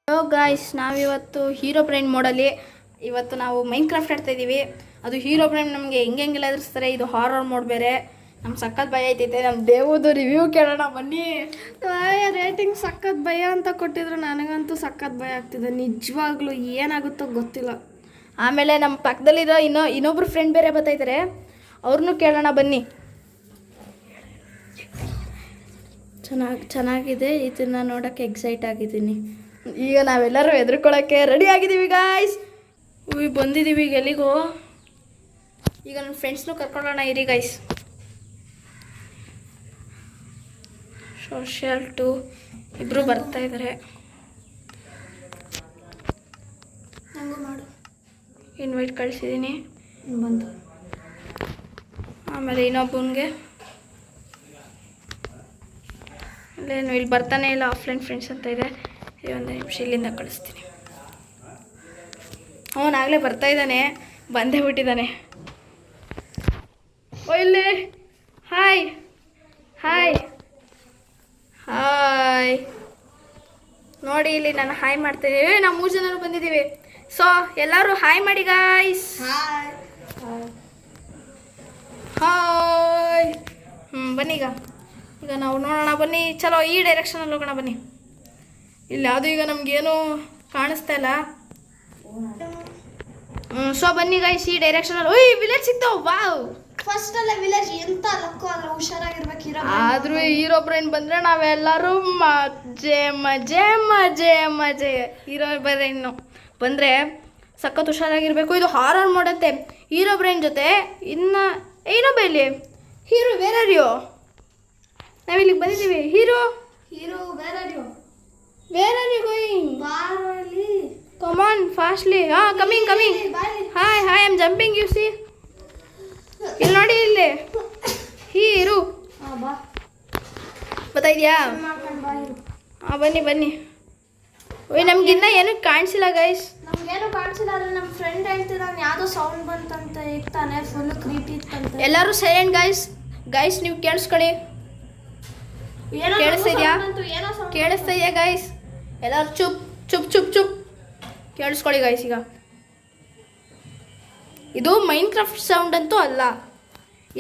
Hello guys, ನಾವಿವತ್ತು hero brain ಮೋಡಲ್ಲಿ ಇವತ್ತು ನಾವು ಮೈನ್ ಕ್ರಾಫ್ಟ್ ಆಡ್ತಾ ಇದ್ದೀವಿ. ಅದು ಹೀರೋ ಬ್ರೈನ್ ನಮಗೆ ಹೆಂಗೆಲ್ಲ ಎದುರಿಸ್ತಾರೆ. ಇದು ಹಾರರ್ ಮೋಡ್ ಬೇರೆ. ನಮ್ಮ ಸಖತ್ ಭಯ ಐತೈತೆ. ನಮ್ಮ ದೇವದು ರಿವ್ಯೂ ಕೇಳೋಣ ಬನ್ನಿ. ರೇಟಿಂಗ್ ಸಖತ್ ಭಯ ಅಂತ ಕೊಟ್ಟಿದ್ರು. ನನಗಂತೂ ಸಖತ್ ಭಯ ಆಗ್ತಿದೆ ನಿಜವಾಗ್ಲೂ. ಏನಾಗುತ್ತೋ ಗೊತ್ತಿಲ್ಲ. ಆಮೇಲೆ ನಮ್ಮ ಪಕ್ಕದಲ್ಲಿರೋ ಇನ್ನೊಬ್ರು ಫ್ರೆಂಡ್ ಬೇರೆ ಬರ್ತಾಯಿದ್ದಾರೆ. ಅವ್ರನ್ನೂ ಕೇಳೋಣ ಬನ್ನಿ. ಚೆನ್ನಾಗಿದೆ. ಇದನ್ನು ನೋಡೋಕ್ಕೆ ಎಕ್ಸೈಟ್ ಆಗಿದ್ದೀನಿ. ಈಗ ನಾವೆಲ್ಲರೂ ಹೆದರ್ಕೊಳ್ಳೋಕ್ಕೆ ರೆಡಿ ಆಗಿದ್ದೀವಿ ಗಾಯ್ಸ್. ಬಂದಿದ್ದೀವಿ ಈಗ ಎಲ್ಲಿಗೋ. ಈಗ ನನ್ನ ಫ್ರೆಂಡ್ಸ್ನೂ ಕರ್ಕೊಳ್ಳೋಣ ಇರಿ ಗಾಯ್ಸ್. ಸೋಷಿಯಲ್ 2 ಇಬ್ಬರು ಬರ್ತಾ ಇದ್ದಾರೆ. ನಂಗೂ ಮಾಡು. ಇನ್ವೈಟ್ ಕಳಿಸಿದ್ದೀನಿ. ಬಂತು. ಆಮೇಲೆ ಇನ್ನೊಬ್ಬನಿಗೆ ಅಲ್ಲೇನು ಇಲ್ಲಿ ಬರ್ತಾನೆ ಇಲ್ಲ. ಆಫ್ಲೈನ್ ಫ್ರೆಂಡ್ಸ್ ಅಂತ ಇದೆ. ಒಂದು ನಿಮಿಷ ಇಲ್ಲಿಂದ ಕಳಿಸ್ತೀನಿ. ಅವನಾಗಲೇ ಬರ್ತಾ ಇದ್ದಾನೆ. ಬಂದೇ ಬಿಟ್ಟಿದ್ದಾನೆ. ಓ ಇಲ್ಲಿ ಹಾಯ್ ಹಾಯ್ ಹಾಯ್ ನೋಡಿ, ಇಲ್ಲಿ ನಾನು ಹಾಯ್ ಮಾಡ್ತಾಯಿದ್ದೀವಿ. ನಾವು 3 ಜನರು ಬಂದಿದ್ದೀವಿ. ಸೊ ಎಲ್ಲರೂ ಹಾಯ್ ಮಾಡಿ ಗಾಯ್ಸ್. Hi hi. ಬನ್ನಿ ಈಗ ನಾವು ನೋಡೋಣ ಬನ್ನಿ. ಚಲೋ ಈ ಡೈರೆಕ್ಷನಲ್ಲಿ ಹೋಗೋಣ ಬನ್ನಿ. ಇಲ್ಲಿ ಯಾವುದು ಈಗ ನಮಗೇನು ಕಾಣಿಸ್ತಾ ಇಲ್ಲ. ಸೊ ಬನ್ನಿ ಗೈಸ್, ಈ ಡೈರೆಕ್ಷನಲ್ಲಿ. ಓಯ್ ವಿಲೇಜ್ ಸಿಗ್ತಾವ. ವಾವ್, ಫಸ್ಟ್ ಅಲ್ಲ ವಿಲೇಜ್. ಎಂತ ಲಕ್ಕು ಅಲ್ಲ, ಹುಷಾರಾಗಿರ್ಬೇಕು. ಆದ್ರೂ ಹೀರೋ ಬ್ರೈನ್ ಬಂದ್ರೆ ನಾವೆಲ್ಲರೂ ಮಜೆ ಮಜೆ ಮಜೆ ಮಜೆ. ಹೀರೋ ಬ್ರೈನ್ ಬಂದ್ರೆ ಸಖತ್ ಹುಷಾರಾಗಿರ್ಬೇಕು. ಇದು ಹಾರರ್ ಮಾಡತ್ತೆ ಹೀರೋ ಬ್ರೈನ್ ಜೊತೆ. ಇನ್ನು ಏನೋ ಬೈಲಿ ಹೀರೋ ಬೇರೆಯೋ. ನಾವಿಲ್ಲಿಗೆ ಬಂದಿದ್ದೀವಿ. ಹೀರೋ ಬೇರೆ ವೇರ್ ಆರ್ ಯು ಗೋಯಿಂಗ್? ಬಾರಲ್ಲಿ. Come on fastly. Coming. Hi I am jumping. You see ಇಲ್ಲಿ ನೋಡಿ, ಇಲ್ಲಿ ಹೀರೋ ಬಾ. ಗೊತ್ತಾಯ್ತಾ? ಬನ್ನಿ. ಓಯ್ ನಮ್ಗಿನ್ನ ಏನು ಕಾಣಿಸಿಲ್ಲ ಗೈಸ್. ನಮ್ಗೇನು ಕಾಣಿಸಿಲ್ಲ. ಆದರೆ ನಮ್ಮ ಫ್ರೆಂಡ್ ಹೇಳ್ತಿದ್ದಾನೆ ಯಾವುದೋ ಸೌಂಡ್ ಬಂತಂತ. ಈಗ ತಾನೇ ಫುಲ್ ಕ್ರೀಪಿ ಇತ್ತಂತೆ. ಎಲ್ಲರೂ ಸೈಲೆಂಟ್ ಗೈಸ್. ನೀವು ಕೇಳಿಸ್ಕೊಳ್ಳಿ. ಕೇಳಿಸ್ತಾ ಇದೆಯಾ ಗೈಸ್? ಎಲ್ಲರೂ ಚುಪ್ ಕೇಳಿಸ್ಕೊಳ್ಳಿ ಗೈಸ್. ಈಗ ಇದು ಮೈನ್ ಕ್ರಾಫ್ಟ್ ಸೌಂಡ್ ಅಂತೂ ಅಲ್ಲ,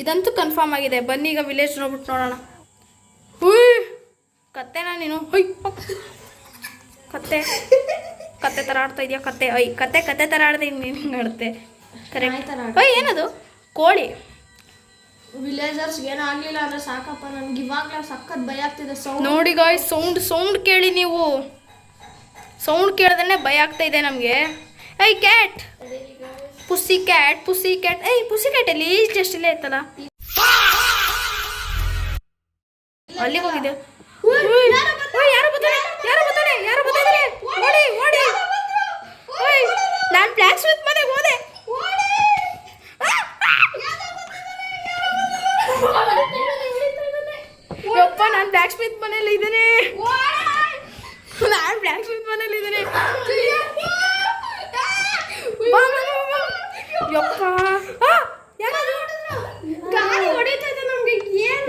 ಇದಂತೂ ಕನ್ಫರ್ಮ್ ಆಗಿದೆ. ಬನ್ನಿ ಈಗ ವಿಲೇಜ್ ನೋಡ್ಬಿಟ್ಟು ನೋಡೋಣ. ಹುಯ್ ಕತ್ತೆನಾ ನೀನು? ಹುಯ್ ಕತ್ತೆ ಥರ ಆಡ್ತಾ ಇದೆಯಾ? ಕತ್ತೆ ಥರ ಆಡ್ದೆ. ನೀನು ಹಿಂಗೆ ಆಡುತ್ತೆ. ಕರೆಕ್ಟ್. ಏನದು? ಕೋಳಿ. ವಿಲೇಜರ್ಸ್ ಏನೂ ಆಗಲಿಲ್ಲ ಅಂದರೆ ಸಾಕಪ್ಪ. ನನಗೆ ಇವಾಗಲೇ ಸಖತ್ ಭಯ ಆಗ್ತಿದೆ. ನೋಡಿ ಗಾಯ್ಸ್, ಸೌಂಡ್ ಕೇಳಿ ನೀವು. ಸೌಂಡ್ ಕೇಳ್ದೇ ಭಯ ಆಗ್ತಾ ಇದೆ ನಮಗೆ. Cat, pussy cat. Pussy cat ಎಲ್ಲಿ? ಜಸ್ಟ್ ಇಲ್ಲೇ ಇತ್ತಲ್ಲ. ಅಲ್ಲಿಗೆ ಹೋಗಿದೆ. ಯಾರು ಬರ್ತಾರೆ? ಓಡಿ. ನಾನು ಬ್ಲ್ಯಾಕ್ ಸ್ಮಿತ್ ಮನೆಗೆ ಹೋದೆ. ಯಪ್ಪ, ನಾನು ಬ್ಲ್ಯಾಕ್ ಸ್ಮಿತ್ ಮನೇಲಿ ಇದ್ದೇನೆ.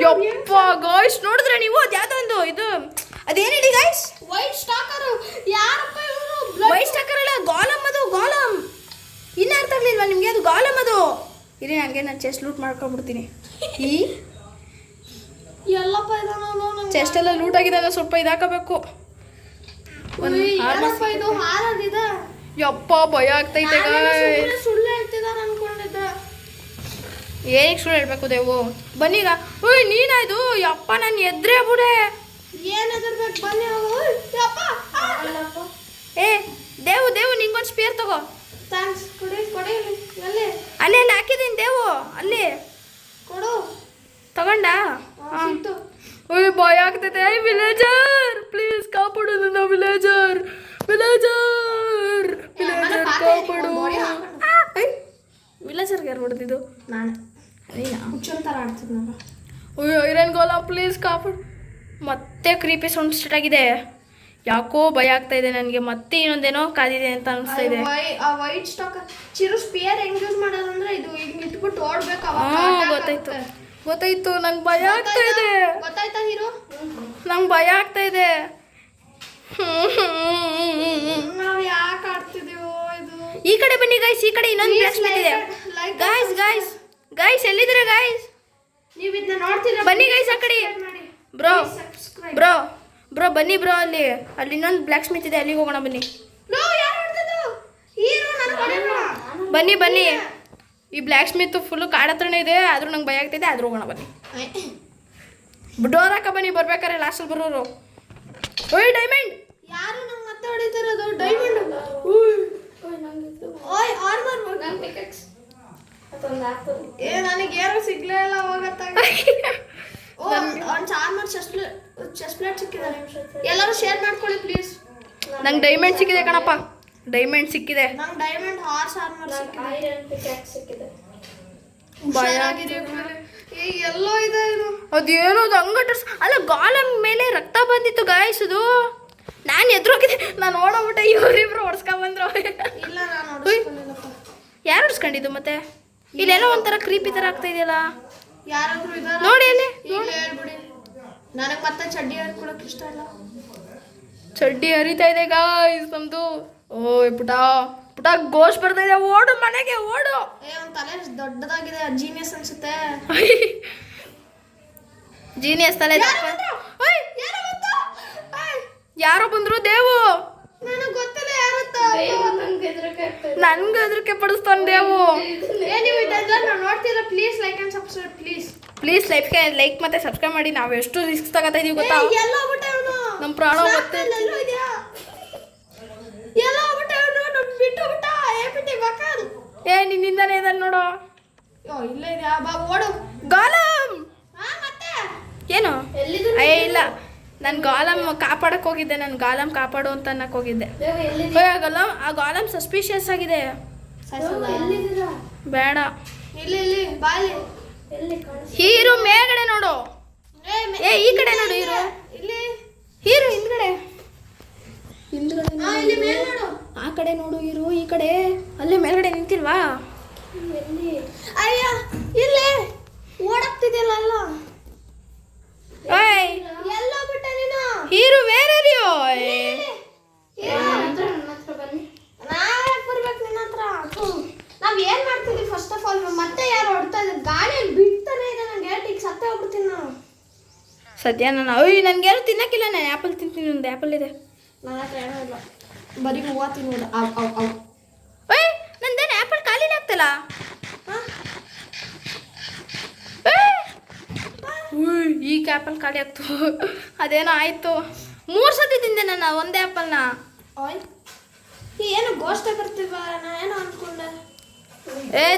ಯಪ್ಪ ಗಾಯ್ಸ್, ನೋಡಿದ್ರೆ ನೀವು ಅದ್ಯಾವುದೋ ಒಂದು ಇದು ಅದೇನಿಡಿ ಗಾಯ್ಸ್? White stalker. ಯಾರಪ್ಪ ಇವರು? ವೈಟ್ ಸ್ಟಾಕರ್ ಅಲ್ಲ, ಗಾಲಮ್. ಅದು ಗಾಲಮ್. ಇನ್ನ ಅರ್ಥ ಆಗ್ಲಿಲ್ವಾ ನಿಮ್ಗೆ? ಅದು ಗಾಲಮ್. ಅದು ಇರಿ, ಹಂಗೆ ನಾನು ಚೆಸ್ಟ್ ಲೂಟ್ ಮಾಡ್ಕೊಂಡ್ಬಿಡ್ತೀನಿ. ಎಲ್ಲಪ್ಪ ಚೆಸ್ಟ್ ಎಲ್ಲ ಲೂಟ್ ಆಗಿದೆ. ಸ್ವಲ್ಪ ಇದಾಕಬೇಕು. ಇದು ಹಾರದಿದೆ. ಯಪ್ಪ ಭಯ ಆಗ್ತೈತೆ ಗಾಯ್ಸ್. ಸುಳ್ಳು ಹೇಳ್ತಿದ್ದಾರೆ ಅನ್ಕೊಂಡಿದ್ದೆ. ಏನಕ್ಕೆ ಸುಳ್ಳು ಹೇಳ್ಬೇಕು ದೇವು? ಬನ್ನೀಗ. ನೀನಾಯ್ತು. ಯಪ್ಪ ನಾನು ಎದ್ರೆ ಬಿಡೆ. ಏನು ಎದುರ್ಬೇಕು? ಬನ್ನಿ ಯಪ್ಪ. ದೇವು ನಿಂಗೊಂದು ಸ್ಪೇರ್ ತಗೋ. ಥ್ಯಾಂಕ್ಸ್. ಕೊಡಿ. ಅಲ್ಲೇ ಹಾಕಿದ್ದೀನಿ ದೇವು. ಅಲ್ಲಿ ಕೊಡು. ತಗೊಂಡ? ಭಯ ಆಗ್ತೈತೆ. ವಿಲೇಜರ್ ಪ್ಲೀಸ್ ಕಾಪಾಡು ನನ್ನ. ವಿಲೇಜರ್ ಕಾಪಾಡು. ವಿಲೇಜರ್ಗೆ ಯಾರು ಹೊಡೆದಿದ್ದು? ನಾನು ಹುಚ್ಚೊಂಥರ ಆಡ್ತಿದ್ನಲ್ಲ. ಐರನ್ ಗೋಲಮ್ ಪ್ಲೀಸ್ ಕಾಪಾಡು. ಮತ್ತೆ ಕ್ರೀಪಿ ಸೌಂಡ್ ಸ್ಟಾರ್ಟ್ ಆಗಿದೆ. ಯಾಕೋ ಭಯ ಆಗ್ತಾ ಇದೆ ನನಗೆ. ಮತ್ತೆ ಇನ್ನೊಂದೇನೋ ಕಾದಿದೆ ಅಂತ ಅನಿಸ್ತಾ ಇದೆ. ವೈಟ್ ಸ್ಟಾಕ್ ಚಿರು ಸ್ಪಿಯರ್ ಹೆಂಗ್ ಯೂಸ್ ಮಾಡೋದಂದ್ರೆ ಇದು ಹಿಂಗ್ ಇಟ್ಬಿಟ್ಟು ಓಡ್ಬೇಕು. ಗೊತ್ತಾಯ್ತು. ನಂಗೆ ಭಯ ಆಗ್ತಾ ಇದೆ. ಗೊತ್ತಾಯ್ತಾ ಹೀರೋ? ನಂಗೆ ಭಯ ಆಗ್ತಾ ಇದೆ. ಕಡೆ ಇನ್ನೊಂದು ಬ್ಲ್ಯಾಕ್ ಸ್ಮಿತ್ ಇದೆ ಗಾಯ್ಸ್ ಗಾಯ್ಸ್ ಗಾಯ್ಸ್ ಎಲ್ಲಿದ್ದೀರಾ ಗಾಯ್ಸ್ ನೀವು ಇದನ್ನ ನೋಡ್ತೀರಾ ಬನ್ನಿ ಗೈಸ್ ಆ ಕಡೆ ಬ್ರೋ ಬ್ರೋ ಬ್ರೋ ಬನ್ನಿ ಬ್ರೋ ಅಲ್ಲಿ ಇನ್ನೊಂದು ಬ್ಲ್ಯಾಕ್ ಸ್ಮಿತ್ ಇದೆ ಅಲ್ಲಿಗೆ ಹೋಗೋಣ ಬನ್ನಿ ಬನ್ನಿ ಬನ್ನಿ ಈ ಬ್ಲ್ಯಾಕ್ ಸ್ಮಿತ್ ಫುಲ್ಲು ಕಾಡ ಹತ್ರನೇ ಇದೆ ಆದ್ರೂ ನಂಗೆ ಭಯ ಆಗ್ತಿದೆ ಆದ್ರೂ ಹೋಗೋಣ ಬನ್ನಿ ಡೋರ್ ಹಾಕ ಬನ್ನಿ ಬರ್ಬೇಕಾರೆ ಲಾಸ್ಟಲ್ಲಿ ಬರೋರು ಓಯ್ ಡೈಮಂಡ್ ಯಾರು ನಂಗೆ ಮತ್ತೆ ಹೊಡಿತಿರೋದು ಡೈಮಂಡ್ ಓಯ್ ಆರ್ಮರ್ ನನಗೆ ಏನೋ ಸಿಗ್ಲೇ ಇಲ್ಲ ಹೋಗತ್ತಾಗ ಒಂದು ಆರ್ಮರ್ ಚೆಸ್ಟ್ ಪ್ಲೇಟ್ ಸಿಕ್ಕಿದೆ ಎಲ್ಲರೂ ಶೇರ್ ಮಾಡ್ಕೊಳ್ಳಿ ಪ್ಲೀಸ್ ನಂಗೆ ಡೈಮಂಡ್ ಸಿಕ್ಕಿದೆ ಕಣಪ್ಪ ಡೈಮಂಡ್ ಸಿಕ್ಕಿದೆ ನಂಗೆ ಡೈಮಂಡ್ ಹಾರ್ಸ್ ಆರ್ಮರ್ ಸಿಕ್ಕಿದೆ ಭಯ ಎಲ್ಲೋ ಇದೆ ಇದು ಅದೇನೋ ಅದು ಅಂಗಟರ್ಸ್ ಅಲ್ಲ ಗಾಲಂ ಮೇಲೆ ರಕ್ತ ಬಂದಿತ್ತು ಗಾಯ್ಸ್ ಅದು ನಾನು ಎದುರೋಗಿದೆ ನಾನು ಓಡೋಗ್ಬಿಟ್ಟೆ ಇವರಿಬ್ರು ಹೊಡ್ಸ್ಕೊಂಡ್ಬಂದ್ರು ಇಲ್ಲ ನಾನು ಹೊಡ್ಸ್ಕೊಂಡಿಲ್ಲಪ್ಪ ಯಾರು ಹೊಡ್ಸ್ಕೊಂಡಿದ್ದು ಮತ್ತೆ ಇಲ್ಲೆಲ್ಲ ಒಂಥರ ಕ್ರೀಪಿ ಥರ ಆಗ್ತಾ ಇದೆಯಲ್ಲ ಯಾರಾದ್ರೂ ಇದಾರ ನೋಡಿ ಅಲ್ಲಿ ಈಗ ಹೇಳ್ಬಿಡಿ ನನಗೆ ಮತ್ತೆ ಚಡ್ಡಿ ಹಾಕೊಳಕ್ ಇಷ್ಟ ಇಲ್ಲ ಚಡ್ಡಿ ಹರಿತಾ ಇದೆ ಗಾಯ್ಸ್ ನಮ್ದು ಓಯ್ ಪುಟ ಪುಟ ಗೋಸ್ಟ್ ಬರ್ತಾ ಇದೆ ಓಡು ಮನೆಗೆ ಓಡು ಒಂದು ತಲೆ ದೊಡ್ಡದಾಗಿದೆ ಜೀನಿಯಸ್ ಅನ್ಸುತ್ತೆ ಜೀನಿಯಸ್ ತಲೆ ಯಾರೋ ಬಂದ್ರು ದೇವು ನನಗೆ ಗೊತ್ತಿಲ್ಲ ಯಾರತ್ತ ನನ್ಗೆ ಹೆದರಿಕೆ ಪಡಿಸ್ತಾನೆ ದೇವು ನೀವು ಇದನ್ನ ನೋಡ್ತೀರಾ please like and subscribe please like ಮತ್ತೆ ಸಬ್ಸ್ಕ್ರೈಬ್ ಮಾಡಿ ನಾವು ಎಷ್ಟು ರಿಸ್ಕ್ ತಗೋತಾ ಇದೀವಿ ಗೊತ್ತಾ ಎಲ್ಲ ಹೋಗ್ಬಿಟ್ಟೆ ಅವನು ನಮ್ಮ ಪ್ರಾಣ ಮತ್ತೆ ಎಲ್ಲೋ ಇದೆಯಾ ಎಲ್ಲ ಹೋಗ್ಬಿಟ್ಟೆ ಅವನು ನಮ್ಮ ಬಿಟ್ಟು ಬಿಟ್ಟ ಏಪಿಟಿ ಬಕಲ್ ನಿನ್ನಿಂದಾನೇ ಇದನ್ನ ನೋಡು ಇಲ್ಲೇ ಇದೆಯಾ ಬಾ ಓಡು ಗಾಲಂ ಮತ್ತೆ ಏನು ಇಲ್ಲ ನಾನು ಗಾಲಂ ಕಾಪಾಡಕ್ ಹೋಗಿದ್ದೆ ನಾನು ಗಾಲಂ ಕಾಪಾಡು ಅಂತ ಅನ್ನಕ್ ಹೋಗಿದ್ದೆ ಆ ಗಾಲಂ ಸಸ್ಪಿಷಿಯಸ್ ಆಗಿದೆ ಬೇಡ ಇಲ್ಲಿ ಬಾಲಿ ಹೀರೋ ಮೇಲ್ಗಡೆ ನೋಡು ಈ ಕಡೆ ನೋಡು ಹೀರೋ ಹಿಂದ್ಗಡೆ ಆ ಕಡೆ ನೋಡು ಹೀರೋ ಈ ಕಡೆ ಅಲ್ಲೇ ಮೇಲ್ಗಡೆ ನಿಂತಿಲ್ವಾ ಅಯ್ಯ ಇಲ್ಲಿ ಓಡಾಗ್ತಿದೆಯಲ್ಲ ಅಲ್ಲ ಎಲ್ಲ ಬಿಟ್ಟೆ ನೀನು ಹೀರೋ ವೇರ್ ಆರ್ ಯು ನಾವ್ಯಾಕೆ ಬರ್ಬೇಕು ನಿನ್ನ ಹತ್ರ ನಾವ್ ಏನ್ ಮಾಡ್ತಿದ್ವಿ ಫಸ್ಟ್ ಆಫ್ ಆಲ್ ಮತ್ತೆ ಯಾರು ಹೊಡ್ತಾ ಇದ್ದಾರೆ ಗಾಳಿಯಲ್ಲಿ ಬಿಡ್ತಾನೆ ಇದೆ ನಂಗೆ ಈಗ ಸತ್ತೇ ಹೋಗ್ಬಿಡ್ತೀನಿ ನಾನು ಸದ್ಯ ನಾನು ನನ್ಗೇನು ತಿನ್ನಕ್ಕಿಲ್ಲ ನಾನು ಆ್ಯಪಲ್ ತಿಂತೀನಿ ಒಂದು ಆ್ಯಪಲ್ ಇದೆ ನನ್ನ ಹತ್ರ ಏನೂ ಇಲ್ಲ ಬರೀ ಹೂವು ತಿನ್ನೋದು ನಂದೇನು ಆ್ಯಪಲ್ ಖಾಲಿನೇ ಆಗ್ತಲ್ಲ ಈಗ ಆ್ಯಪಲ್ ಖಾಲಿ ಆಗ್ತು ಅದೇನೋ ಆಯ್ತು 3 ಸತಿ ತಿಂದೆ ನಾನು ಒಂದೇ ಆ್ಯಪಲ್ನ ಓಯ್ ಏನು ಗೋಷ್ಟ ಬರ್ತೀವ ನಾ ಏನೋ ಅನ್ಕೊಂಡೆ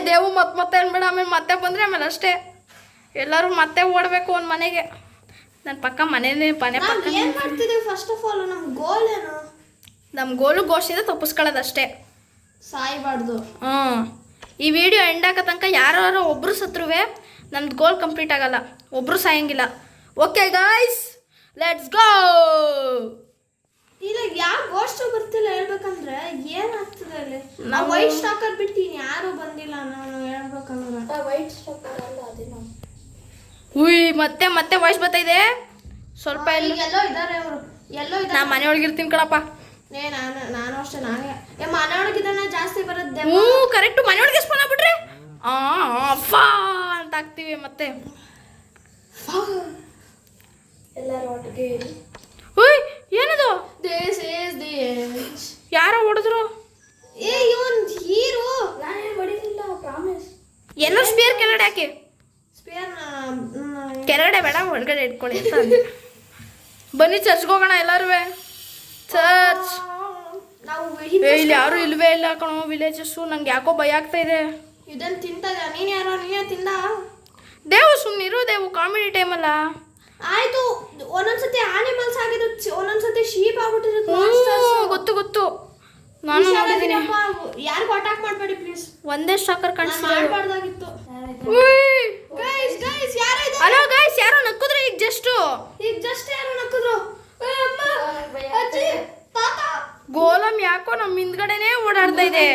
ದೇವು ಮತ್ತೆ ಅನ್ಬೇಡ ಆಮೇಲೆ ಮತ್ತೆ ಬಂದರೆ ಆಮೇಲೆ ಅಷ್ಟೇ ಎಲ್ಲರೂ ಮತ್ತೆ ಓಡಬೇಕು ಒಂದು ಮನೆಗೆ ನನ್ನ ಪಕ್ಕ ಮನೆ ಪಕ್ಕ ಏನು ಮಾಡ್ತಿದ್ದೀವಿ ಫಸ್ಟ್ ಆಫ್ ಆಲ್ ನಮ್ಮ ಗೋಲ್ ಏನು ನಮ್ಮ ಗೋಲು ಗೋಷ್ಠಿಂದ ತಪ್ಪಿಸ್ಕೊಳ್ಳೋದಷ್ಟೇ ಸಾಯ್ಬಾರ್ದು ಈ ವಿಡಿಯೋ ಎಂಡ್ ಆಗೋ ತನಕ ಯಾರು ಒಬ್ಬರು ಸತ್ರುವೆ ನಮ್ದು ಗೋಲ್ ಕಂಪ್ಲೀಟ್ ಆಗಲ್ಲ ಒಬ್ಬರು ಸಾಯಂಗಿಲ್ಲ ಓಕೆ ಗಾಯ್ಸ್ ಲೆಟ್ಸ್ ಗೋ ಇಲ್ಲ ಯಾವ ಗೋಷ್ಟು ಬರ್ತಿಲ್ಲ ಹೇಳ್ಬೇಕಂದ್ರೆ ಏನಾಗ್ತದೆ ಅಲ್ಲಿ ನಾವು ವೈಟ್ ಸ್ಟಾಕರ್ ಬಿಡ್ತೀನಿ ಯಾರು ಬಂದಿಲ್ಲ ನಾನು ಹೇಳ್ಬೇಕಂದ್ರೆ ವೈಟ್ ಸ್ಟಾಕರ್ ಅಲ್ಲ ಅದೇನೋ ಮತ್ತೆ ವಾಯ್ಸ್ ಬರ್ತಾ ಇದೆ ಸ್ವಲ್ಪ ಎಲ್ಲೋ ಇದ್ದಾರೆ ಅವರು ಎಲ್ಲೋ ಇದ್ದಾರೆ ನಾ ಮನೆಯೊಳಗಿರ್ತೀನಿ ಕಣಪ್ಪ ನಾನು ಅಷ್ಟೇ ನಾನೇ ಮನೆಯೊಳಗಿದ್ದಾನೆ ಜಾಸ್ತಿ ಬರುತ್ತೆ ಕರೆಕ್ಟು ಮನೆಯೊಳಗೆ ಸ್ಪೋನ್ ಆಗ್ಬಿಟ್ರೆ ಫಾ ಅಂತ ಆಗ್ತೀವಿ ಮತ್ತೆ ಎಲ್ಲರೂ ಒಟ್ಟಿಗೆ ಏನದು ಯಾರೋ ಹೊಡೆದ್ರು ಇವನ್ ಹೀರೋ ನಾನೇನು ಹೊಡಿಲಿಲ್ಲ ಪ್ರಾಮಿಸ್ ಎಲ್ಲರೂ ಸ್ಪೇರ್ ಕೆಳಗಡೆ ಹಾಕಿ ಸ್ಪೇರ್ ಕೆಳಗಡೆ ಬೇಡ ಒಳಗಡೆ ಇಟ್ಕೊಳ್ಳಿ ಅಂತ ಬನ್ನಿ ಚರ್ಚ್ಗೆ ಹೋಗೋಣ ಎಲ್ಲರೂ ಚರ್ಚ್ ಇಲ್ಲಿ ಯಾರು ಇಲ್ವೇ ಇಲ್ಲ ಕಣೋ ವಿಲೇಜಸ್ಸು ನಂಗೆ ಯಾಕೋ ಭಯ ಆಗ್ತಾ ಇದೆ ಇದನ್ನು ತಿಂತದ ನೀನೇ ತಿಂದ ದೇವು ಸುಮ್ಮನಿರು ದೇವು ಕಾಮಿಡಿ ಟೈಮಲ್ಲ ಆಯ್ತು ಒಂದೊಂದ್ಸತಿ ಆನಿಮಲ್ಸ್ ಆಗಿದ್ದು ಒಂದೊಂದ್ಸತಿ ಶೀಪ್ ಆಗ್ಬಿಟ್ಟಿರುತ್ತೆ ಗೊತ್ತು ನಾನು ನೋಡಿದ್ದೀನಿ ಯಾರಿಗೂ ಅಟ್ಯಾಕ್ ಮಾಡಬೇಡಿ ಪ್ಲೀಸ್ ಒಂದೇ ಸ್ಟಾಕರ್ ಕಾಣಿಸ್ಬಾರ್ದಾಗಿತ್ತು ಹಲೋ ಗೈಸ್ ಯಾರೋ ನಕ್ಕಿದ್ರು ಈಗ ಜಸ್ಟ್ ಯಾರೋ ನಕ್ಕಿದ್ರು ಗೋಲಂ ಯಾಕೋ ನಮ್ಮ ಹಿಂದ್ಗಡೆನೆ ಓಡಾಡ್ತಾ ಇದೆ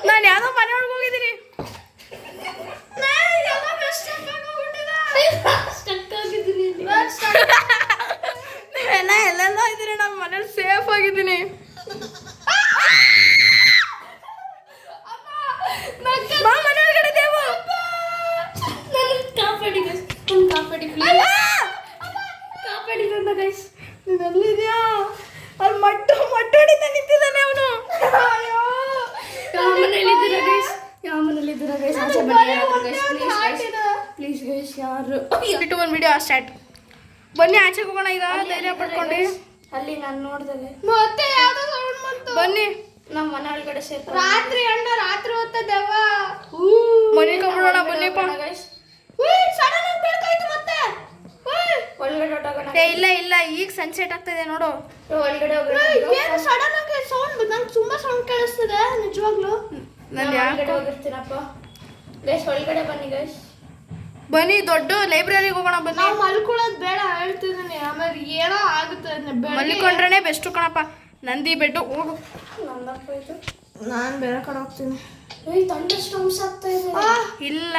ನಾನು ಯಾವ್ದೋ ಆಗಿದ್ದೀನಿ. ಬಾ ಮನೆ ಒಳಗಡೆ ದೇವು. ಕಾಪಾಡಿ ಗೈಸ್, ಕಾಪಾಡಿ ಕಾಪಾಡಿ ನನ್ನ ಗೈಸ್. ನೀನ್ ಎಲ್ಲಿದ್ಯಾ? ಅಲ್ಲಿ ಮಟ್ಟು ಹೊಡಿತಾ ನಿಂತಿದ್ದಾನೆ ಅವನು. ಯಾವ ಮನೇಲಿದ್ದೀರಾ ಗೈಸ್? ಯಾವ ಮನೇಲಿದ್ದೀರಾ ಗೈಸ್? ಆಚೆ ಬನ್ನಿ ಪ್ಲೀಸ್ ಗೈಸ್. ಯಾರು ಇಟ್ಟು ಒಂದು ವಿಡಿಯೋ ಸ್ಟಾರ್ಟ್. ಬನ್ನಿ ಆಚೆಗೆ ಹೋಗೋಣ ಈಗ, ಧೈರ್ಯ ಪಡ್ಕೊಂಡು. ಅಲ್ಲಿ ನಾನು ನೋಡ್ದಲ್ಲಿ ಮತ್ತೆ ಯಾವ್ದೋ ಸೌಂಡ್ ಬಂತು. ಬನ್ನಿ ನಮ್ಮ ಮನೆ ಒಳಗಡೆ ಸೇರ್ತಾರೆ. ರಾತ್ರಿ ರಾತ್ರಿ ಹೊತ್ತ ದೆವ್ವ. ಮನೆ ಕಬ್ಬಿಡೋಣ ಬನ್ನಿಪ್ಪ ಗೈಸ್. ಸಡನ್ ಆಗಿ ಬೆಳಕಾಯ್ತು ಮತ್ತೆ. ಒಳಗಡೆ ಹೊರಟೋಗೋಣ. ಇಲ್ಲ ಇಲ್ಲ, ಈಗ ಸನ್ಸೆಟ್ ಆಗ್ತಾ ಇದೆ ನೋಡು. ಒಳಗಡೆ ಏನು ಸಡನ್ ಆಗಿ ಸೌಂಡ್, ನಂಗೆ ತುಂಬಾ ಸೌಂಡ್ ಕೇಳಿಸ್ತಿದೆ ನಿಜವಾಗ್ಲೂ. ನಾನು ಒಳಗಡೆ ಹೋಗಿರ್ತೀನಪ್ಪ ಗೈಸ್. ಒಳಗಡೆ ಬನ್ನಿ ಗೈಸ್. ಬನ್ನಿ ದೊಡ್ಡ ಲೈಬ್ರರಿಗೆ ಹೋಗೋಣ ಬನ್ನಿ. ನಾವು ಮಲ್ಕೊಳ್ಳೋದು ಬೇಡ ಹೇಳ್ತಿದ್ದೀನಿ, ಆಮೇಲೆ ಏನೋ ಆಗುತ್ತೆ. ಮಲ್ಕೊಂಡ್ರೆ ಬೆಸ್ಟ್ ಕಣಪ್ಪ. ನಂದಿ ಬೆಡ್ಡು ಹೋಗು. ನಂದಪ್ಪ ಇದು. ನಾನು ಬೇರೆ ಕಡೆ ಹೋಗ್ತೀನಿ. ಥಂಡರ್ ಸ್ಟಾರ್ಮ್ಸ್ ಆಗ್ತಾ ಇದೆ. ಇಲ್ಲ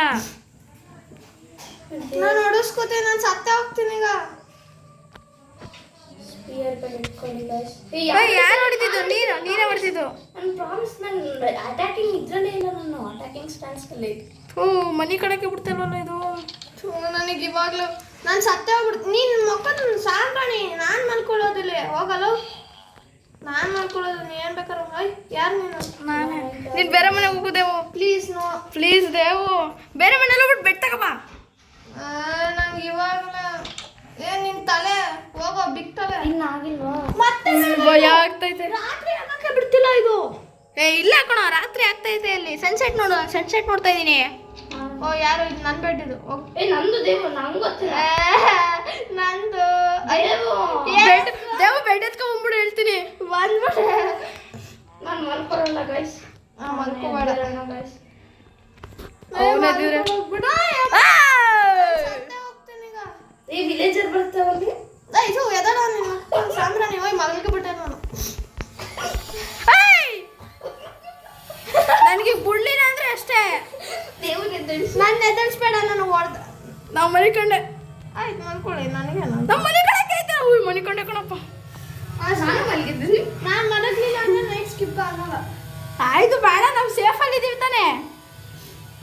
ನಾನು ಹೊಡಿಸ್ಕೋತೀನಿ, ನಾನು ಸತ್ತೇ ಹೋಗ್ತೀನಿ ಈಗ. ಸ್ಪಿಯರ್ ಬಂದು ಇಟ್ಕೊಳ್ಳಿ ಗೈಸ್. ಯಾರು ಹೊಡಿತಿದ್ದು? ನೀನೇ ಹೊಡಿತಿದ್ದು. ನಾನು ಪ್ರಾಮಿಸ್, ನಾನು ಅಟ್ಯಾಕಿಂಗ್ ಇದ್ರಲ್ಲೇ ಇಲ್ಲ. ನಾನು ಅಟ್ಯಾಕಿಂಗ್ ಸ್ಟ್ಯಾನ್ಸ್ ಅಲ್ಲಿ. ಮನಿ ಕಡೆಗೆ ಬಿಡ್ತಲ್ವಲ್ಲ ಇದು. ನನಗೆ ಇವಾಗಲೂ ನಾನು ಸತ್ತೇ ಹೋಗ್ಬಿಡ್ತೀನಿ. ನೀನು ಮಕ್ಕಳು ಸಾಂಬ್ರಾಣಿ. ನಾನು ಮಲ್ಕೊಳ್ಳೋದಿಲ್ಲ, ಹೋಗಲ್ಲ. ನಾನು ಮಲ್ಕೊಳ್ಳೋದು. ನೀ ಏನು ಬೇಕಾದ್ರೆ ಯಾರು ನೀನು? ನಾನೇ. ನೀನು ಬೇರೆ ಮನೆಗೆ ಹೋಗುದೇವು. Please no, please Devu. ಬೇರೆ ಮನೇಲಿ ಹೋಗ್ಬಿಟ್ಟು ಬೆಡ್ ತಗೋಬಾ. ನಂಗೆ ಇವಾಗಲೇ ನಿನ್ ತಲೆ ಹೋಗೋ ಬಿಗ್ ತಲೆ. ಇನ್ನಾಗಿಲ್ವಾ? ಮತ್ತೆ ಭಯ ಆಗ್ತೈತೆ. ರಾತ್ರಿ ಆಗಕ್ಕೆ ಬಿಡ್ತಿಲ್ಲ ಇದು. ಇಲ್ಲ ಕಣ, ರಾತ್ರಿ ಆಗ್ತೈತೆ. ಅಲ್ಲಿ ಸನ್ಸೆಟ್ ನೋಡು. ಸನ್ಸೆಟ್ ನೋಡ್ತಾ ಇದೀನಿ. ಯಾರು? ಇದು ನನ್ನ ಬೆಡ್ ಇದು. ನಂದು ದೇವು. ನಂಗೆ ಗೊತ್ತಿಲ್ಲ. ನಂದು ದೇವು ಬೆಡ್ ಎತ್ಕೊಂಡ್ಬಿಡು ಹೇಳ್ತೀನಿ. ನಾನು ಮಲ್ಕೊಳಲ್ಲ ಗೈಸ್. ಮಲ್ಕೋಬೇಡ ಗೈಸ್. ಈ ವಿಲೇಜರ್ ಬರ್ತಾವಲ್ಲಿ. ಇದು ಎದಡ ನಿನ್ನ ಸಾಂಬ್ರಾಣಿ ಹೋಗಿ ಮಗಲ್ಗೆ ಬಿಟ್ಟೆ ನಾನು. ನನಗೆ ಬುಳ್ಳಿನ ಅಂದ್ರೆ ಅಷ್ಟೇ. ದೇವ್ರಿಗೆ ನನ್ನ ಎದಳಿಸ್ಬೇಡ. ನಾನು ಹೊಡೆದ. ನಾವು ಮನಿಕೊಂಡೆ. ಆಯ್ತು ಮಲ್ಕೊಳ್ಳಿ. ನನಗೇನು ನಮ್ಮ ಮನೆ ಕಡೆಗೆ ಆಯ್ತಾ? ಮನಿಕೊಂಡೆ ಕಣಪ್ಪ. ನಾನು ಮಲಗಿದ್ದೀನಿ. ನಾನು ಮಲಗಲಿಲ್ಲ ಅಂದ್ರೆ ನೈಟ್ ಸ್ಕಿಪ್ ಆಗಲ್ಲ. ಆಯ್ತು ಬೇಡ, ನಾವು ಸೇಫ್ ಆಗಿದ್ದೀವಿ ತಾನೆ.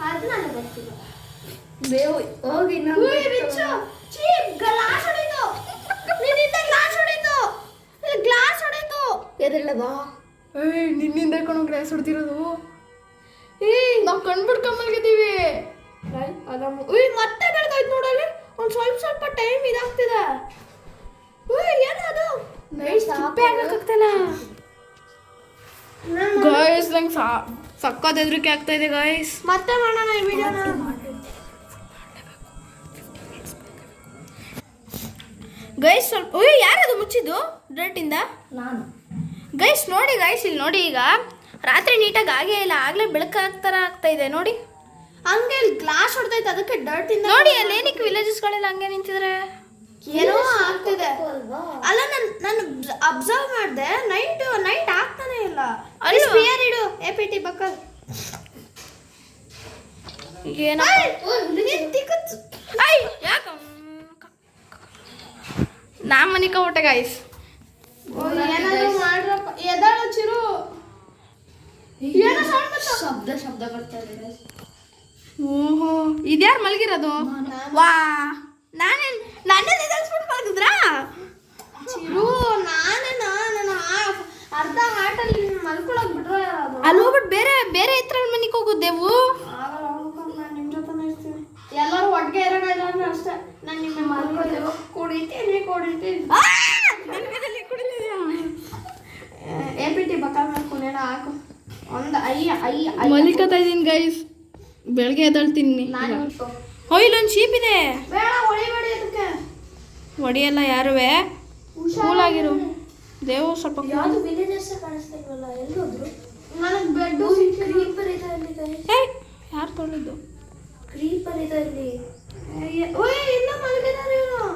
ಅದು ನನಗೆ ಗೊತ್ತಿಲ್ಲ. ದೇವ್ ಹೋಗಿ ಗ್ಲಾಸ್ ಹೊಡಿತು. ನಿನ್ನಿಂದ ಗ್ಲಾಸ್ ಹೊಡಿತು. ಗ್ಲಾಸ್ ಹೊಡಿತು. ಎದಳ್ಳದ? ನಿನ್ನಿಂದ ಕಣೋ ಗ್ಲಾಸ್ ಹೊಡ್ತಿರೋದು. ನಾವು ಕಣ್ಬಿಡ್ಕೊಂಡ್ ಮಲ್ಗಿದ್ದೀವಿ. ಮತ್ತೆ ಬೆಳಗಾಯ್ತು ನೋಡಲ್ಲಿ. ಒಂದು ಸ್ವಲ್ಪ ಟೈಮ್ ಇದಾಗ್ತಿದೆ. ಏನದು? ಆಗಕ್ಕಾಗ್ತಿಲ್ಲ ಗಾಯ್ಸ್. ನಂಗೆ ಸಕ್ಕತ್ ಹೆದರಿಕೆ ಆಗ್ತಾ ಇದೆ ಗಾಯ್ಸ್. ಮತ್ತೆ ಮಾಡೋಣ ಈ ವಿಡಿಯೋನ. ಗೈಸ್ ಸ್ವಲ್ಪ ಯಾರದು ಮುಚ್ಚಿದ್ದು ಡರ್ಟಿಂದ? ನಾನು. ಗೈಸ್ ನೋಡಿ ಗೈಸ್, ಇಲ್ಲಿ ನೋಡಿ. ಈಗ ರಾತ್ರಿ ನೀಟಾಗಿ ಆಗೇ ಇಲ್ಲ, ಆಗಲೇ ಬೆಳಕಾಗ್ತಾರ ಆಗ್ತಾ ಇದೆ ನೋಡಿ. ಹಂಗೆ ಇಲ್ಲಿ ಗ್ಲಾಸ್ ಹೊಡೆದೈತೆ, ಅದಕ್ಕೆ ಡರ್ಟ್ ಇಂದ ನೋಡಿ. ಅಲ್ಲಿ ಏನಕ್ಕೆ ವಿಲೇಜಸ್ಗಳೆಲ್ಲ ಹಂಗೆ ನಿಂತಿದ್ರೆ ಏನೋ ಆಗ್ತಿದೆ ಅಲ್ಲ. ನಾನು ಅಬ್ಸರ್ವ್ ಮಾಡಿದೆ. ನೈಟ್ ಆಗ್ತಾನೆ ಇಲ್ಲ. ಅಲ್ಲಿ ಸ್ಪಿಯರ್ ಇಡು. APT ಬಕ್ಕಲ್ ಏನೋ ಯಾಕ ನಾ ಮನಿಕ ಊಟ ಗಾಯ್ಸ್. ಏನಾದ್ರು ಮಾಡ್ರಪ್ಪ. ಎದಾಳು ಚಿರು. ಏನೋ ಸೌಂಡ್ ಬಂತು. ಶಬ್ದ ಬರ್ತಾ ಇದೆ. ಓಹೋ, ಇದ್ಯಾರು ಮಲಗಿರೋದು? ವಾ, ನಾನೇ ನಿಧಾನಿಸ್ಬಿಟ್ಟು ಮಲಗಿದ್ರಾ? ಚಿರು ನಾನು ಅರ್ಧ ಹಾಟಲ್ಲಿ ಮಲ್ಕೊಳಕ್ ಬಿಟ್ರೆ ಅಲ್ಲಿ ಹೋಗ್ಬಿಟ್ಟು ಬೇರೆ ಎತ್ತರ ಮನಿಗೆ ಹೋಗುದೇವು. ನಾನು ನಿಮ್ಮ ಜೊತೆ ಇರ್ತೀನಿ. ಎಲ್ಲರೂ ಒಟ್ಟಿಗೆ ಇರೋಣ. ಇಲ್ಲ ಅಂದ್ರೆ ಅಷ್ಟೇ. ನಾನು ನಿಮ್ಮ ಮಲ್ಕೋದೇವು. ಕುಡಿತೀನಿ. APT ಬಕ್ಕಲ್ ಮೇಲೆ ಕುಣಿಯೋಣ. ಹಾಕು ಒಂದು ಮಲಿಕತಾ ಇದೀನಿ ಗೈಸ್. ಬೆಳಗ್ಗೆ ಎದ್ದಳ್ತೀನಿ. ಇಲ್ಲೊಂದು ಶೀಪ್ ಇದೆ. ಬೇಡ ಹೊಡಿಬೇಡಿ ಅದಕ್ಕೆ. ಹೊಡಿಯಲ್ಲ ಯಾರುವೆ. ಕೂಲಾಗಿರು ದೇವು. ಸ್ವಲ್ಪ ಯಾವುದು ವಿಲೇಜರ್ಸ್ ಕಾಣಿಸ್ತಿಲ್ವಲ್ಲ, ಎಲ್ಲೋದ್ರು? ನನಗೆ ಬೆಡ್ ಕ್ರೀಪರ್ ಇದೆ ಅಲ್ಲಿ ಗೈಸ್. ಯಾರು ತೊಳಿದ್ದು? ಕ್ರೀಪರ್ ಇದೆ ಅಲ್ಲಿ. ಇಲ್ಲ ಮಲಗಿದ್ದಾರೆ ಇವರು.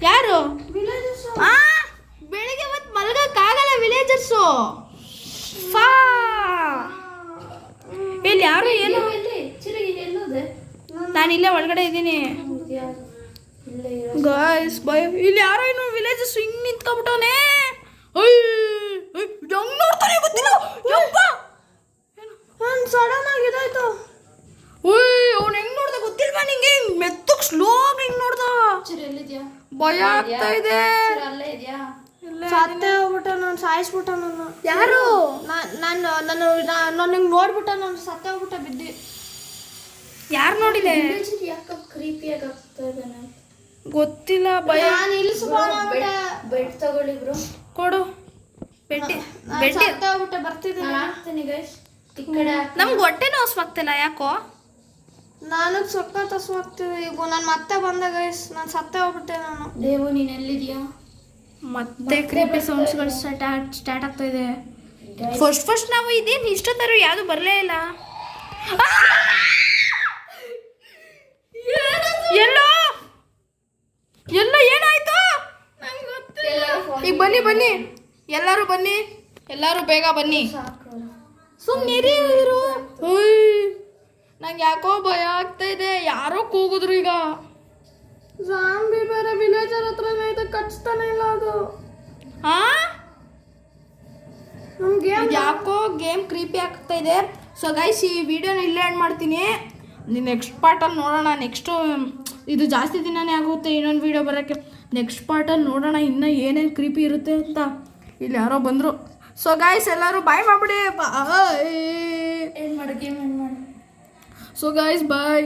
ಯಾರು? ವಿಲೇಜರ್ಸ್. ಬೆಳಿಗ್ಗೆ ಮತ್ತೆ ಮಲಗಕ್ಕಾಗಲ್ಲ ವಿಲೇಜರ್ಸು. ಇಲ್ಲಿ ಯಾರು ಏನು? ನಾನು ಇಲ್ಲೇ ಒಳಗಡೆ ಇದ್ದೀನಿ ಗಾಯ್ಸ್. ಇಲ್ಲಿ ಯಾರೋ ಏನು ವಿಲೇಜಸ್ ಹಿಂಗ್ ನಿಂತ್ಕೊಂಡ್ಬಿಟ್ಟವನೇ. ಭಯ ಆಗ್ತಾ ಇದೆ. ಅಲ್ಲೇ ಇದೆಯಾ? ಸತ್ತೆ ಹೋಗ್ಬಿಟ್ಟ, ನಾನು ಸಾಯಿಸ್ಬಿಟ್ಟ ನನ್ನ. ಯಾರು? ನನಗೆ ನೋಡ್ಬಿಟ್ಟ, ನಾನು ಸತ್ತೆ ಹೋಗ್ಬಿಟ್ಟ ಬಿದ್ದಿ. ಯಾರು ನೋಡಿದೆ? ಯಾಕೆ ಕ್ರೀಪಿಯಾಗಿ ಆಗ್ತಾ ಇದ್ದಾನೆ ಗೊತ್ತಿಲ್ಲ. ಭಯ. ನಾನು ಇಲ್ಲಿ ಬೆಡ್ ತಗೊಳ್ಳಿ ಬ್ರೋ. ಕೊಡು. ಬೆಟ್ಟಿ ಸತ್ತೆ ಹೋಗ್ಬಿಟ್ಟೆ, ಬರ್ತಿದ್ದೀನಿ. ಹಾಕ್ತೀನಿ ಗೈಸ್. ಈ ಕಡೆ ನಮ್ಗೆ ಹೊಟ್ಟೆ ನೋವಾಗ್ತಿಲ್ಲ ಯಾಕೋ? ನನಗೆ ಸಖತ್ ಹಸುವಾಗ್ತಿದೆ. ಈಗ ನಾನು ಮತ್ತೆ ಬಂದೆ ಗೈಸ್, ನಾನು ಸತ್ತೆ ಹೋಗ್ಬಿಟ್ಟೆ ನಾನು. ದೇವು ನೀನು ಎಲ್ಲಿದ್ಯಾ? ಮತ್ತೆ ಕ್ರೀಪಿ ಸೌಂಡ್ಸ್ಗಳು ಸ್ಟಾರ್ಟ್ ಆಗ್ತಾ ಇದೆ. ಫಸ್ಟ್ ನಾವು ಇದೇನು ಇಷ್ಟೊತ್ತರ ಯಾವುದು ಬರಲೇ ಇಲ್ಲ. ಎಲ್ಲೋ ಎಲ್ಲ ಏನಾಯ್ತು? ಈಗ ಬನ್ನಿ ಎಲ್ಲರೂ ಬೇಗ ಬನ್ನಿ. ಸುಮ್ಮನೆ ಇರು. ನಂಗೆ ಯಾಕೋ ಭಯ ಆಗ್ತಾ ಇದೆ. ಯಾರೋ ಕೂಗಿದ್ರು ಈಗ. ಜಾಂಬಿ ಬೇರೆ ವಿಲೇಜರ್ ಹತ್ರನೇ ಇದೆ, ಕಚ್ತಾನೆ ಇಲ್ಲ ಅದು. ನಮ್ಗೆ ಯಾಕೋ ಗೇಮ್ ಕ್ರೀಪಿ ಆಗ್ತಾ ಇದೆ. ಸೊ ಗೈಸ್, ಈ ವಿಡಿಯೋನ ಇಲ್ಲೇ ಎಂಡ್ ಮಾಡ್ತೀನಿ. ನೆಕ್ಸ್ಟ್ ಪಾರ್ಟಲ್ಲಿ ನೋಡೋಣ. ನೆಕ್ಸ್ಟು ಇದು ಜಾಸ್ತಿ ದಿನನೇ ಆಗುತ್ತೆ ಇನ್ನೊಂದು ವಿಡಿಯೋ ಬರೋಕ್ಕೆ. ನೆಕ್ಸ್ಟ್ ಪಾರ್ಟಲ್ಲಿ ನೋಡೋಣ ಇನ್ನೂ ಏನೇನು ಕ್ರೀಪಿ ಇರುತ್ತೆ ಅಂತ. ಇಲ್ಲಿ ಯಾರೋ ಬಂದರು. ಸೊ ಗೈಸ್, ಎಲ್ಲರೂ ಬಾಯ್ ಮಾಡ್ಬಿಡಿ. ಏನು ಮಾಡು, ಗೇಮ್ ಏನು ಮಾಡು. ಸೊ ಗೈಸ್, ಬಾಯ್.